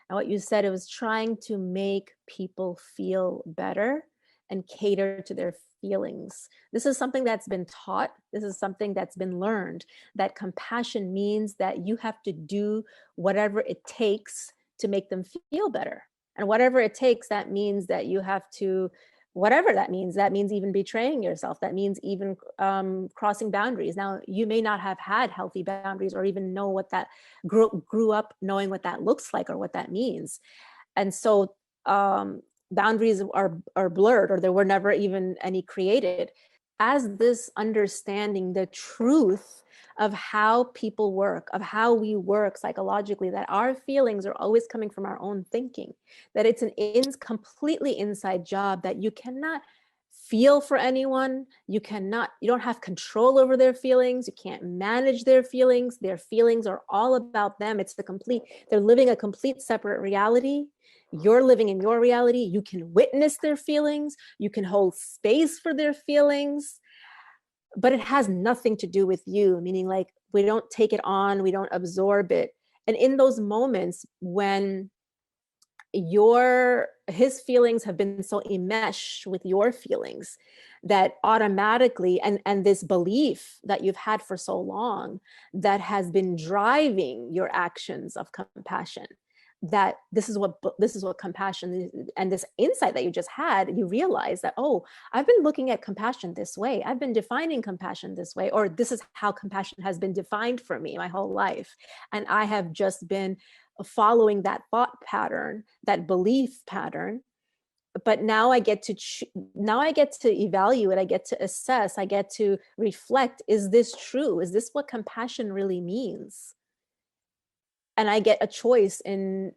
And what you said, it was trying to make people feel better and cater to their feelings. This is something that's been taught. This is something that's been learned, that compassion means that you have to do whatever it takes to make them feel better. And whatever it takes, that means that you have to, whatever that means even betraying yourself. That means even crossing boundaries. Now, you may not have had healthy boundaries or even know what that grew up knowing what that looks like or what that means. And so boundaries are blurred, or there were never even any created. As this understanding the truth of how people work, of how we work psychologically, that our feelings are always coming from our own thinking, that it's completely inside job, that you cannot feel for anyone, you don't have control over their feelings, you can't manage their feelings are all about them. They're living a complete separate reality. You're living in your reality. You can witness their feelings, you can hold space for their feelings, but it has nothing to do with you, meaning like we don't take it on, we don't absorb it. And in those moments when his feelings have been so enmeshed with your feelings that automatically, and this belief that you've had for so long that has been driving your actions of compassion, that this is what compassion is, and this insight that you just had, you realize that, oh, I've been looking at compassion this way, I've been defining compassion this way, or this is how compassion has been defined for me my whole life, and I have just been following that thought pattern, that belief pattern. But now I get to evaluate, I get to assess, I get to reflect, is this true? Is this what compassion really means? And I get a choice in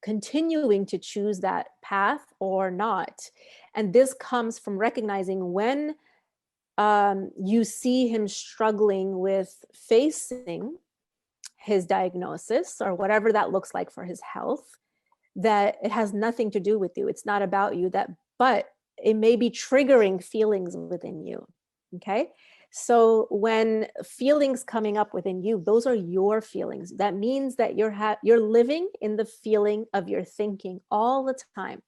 continuing to choose that path or not. And this comes from recognizing when you see him struggling with facing his diagnosis or whatever that looks like for his health, that it has nothing to do with you. It's not about you, but it may be triggering feelings within you. Okay. So when feelings coming up within you, those are your feelings. That means that you're living in the feeling of your thinking all the time.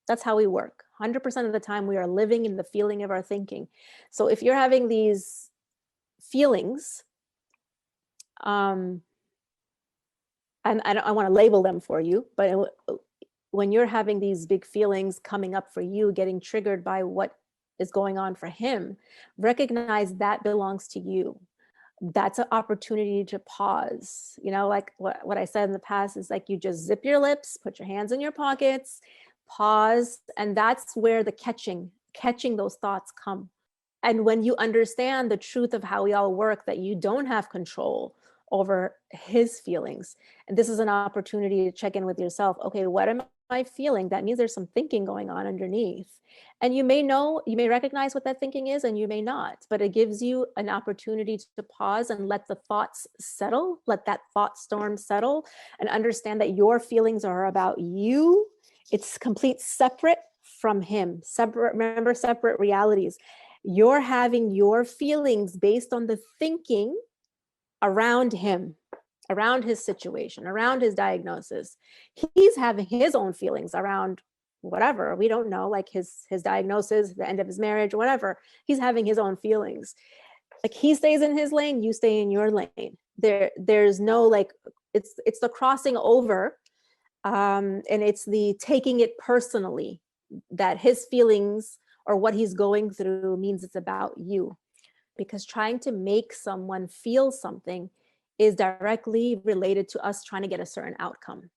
That's how we work. 100% of the time we are living in the feeling of our thinking. So if you're having these feelings, and I want to label them for you, but when you're having these big feelings coming up for you, getting triggered by what is going on for him, recognize that belongs to you. That's an opportunity to pause. Like what I said in the past is like, you just zip your lips, put your hands in your pockets, pause. And that's where the catching those thoughts come. And when you understand the truth of how we all work, that you don't have control over his feelings. And this is an opportunity to check in with yourself. Okay, what am I feeling? That means there's some thinking going on underneath. And you may recognize what that thinking is, and you may not, but it gives you an opportunity to pause and let the thoughts settle, let that thought storm settle, and understand that your feelings are about you. It's complete separate from him. Remember, separate realities. You're having your feelings based on the thinking around him, around his situation, around his diagnosis. He's having his own feelings around whatever, we don't know, like his diagnosis, the end of his marriage, whatever. He's having his own feelings. Like, he stays in his lane, you stay in your lane. There's no, like, it's the crossing over, and it's the taking it personally, that his feelings or what he's going through means it's about you. Because trying to make someone feel something is directly related to us trying to get a certain outcome.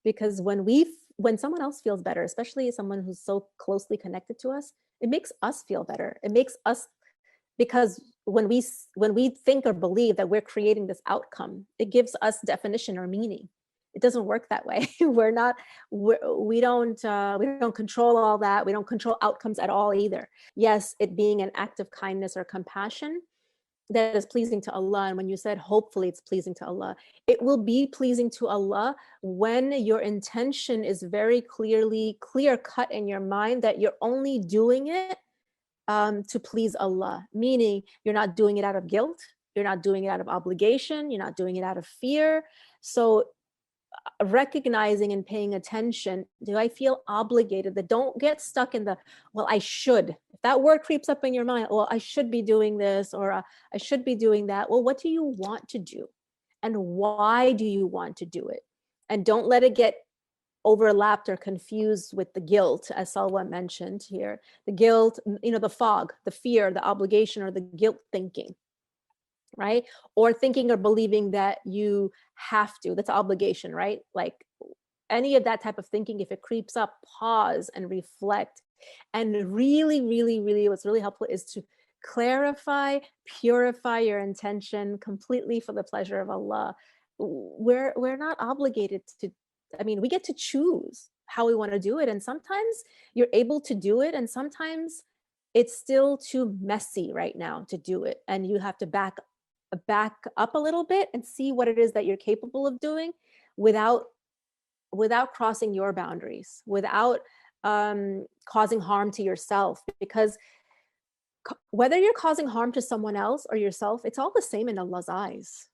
Because when someone else feels better, especially someone who's so closely connected to us, it makes us feel better. It makes us, because when we think or believe that we're creating this outcome, it gives us definition or meaning. It doesn't work that way. We don't control all that. We don't control outcomes at all either. Yes, it being an act of kindness or compassion that is pleasing to Allah. And when you said hopefully it's pleasing to Allah, it will be pleasing to Allah when your intention is very clear cut in your mind, that you're only doing it to please Allah, meaning you're not doing it out of guilt, you're not doing it out of obligation, you're not doing it out of fear. So recognizing and paying attention. Do I feel obligated? That don't get stuck in the, well, I should. If that word creeps up in your mind, well, I should be doing this, or I should be doing that. Well, what do you want to do? And why do you want to do it? And don't let it get overlapped or confused with the guilt, as Salwa mentioned here. The guilt, the fog, the fear, the obligation, or the guilt thinking, right? Or thinking or believing that you have to. That's obligation, right? Like any of that type of thinking, if it creeps up, pause and reflect. And really, really, really, what's really helpful is to clarify, purify your intention completely for the pleasure of Allah. We're not obligated to, I mean, we get to choose how we want to do it. And sometimes you're able to do it, and sometimes it's still too messy right now to do it. And you have to back up a little bit and see what it is that you're capable of doing without crossing your boundaries, without causing harm to yourself. Because whether you're causing harm to someone else or yourself, it's all the same in Allah's eyes.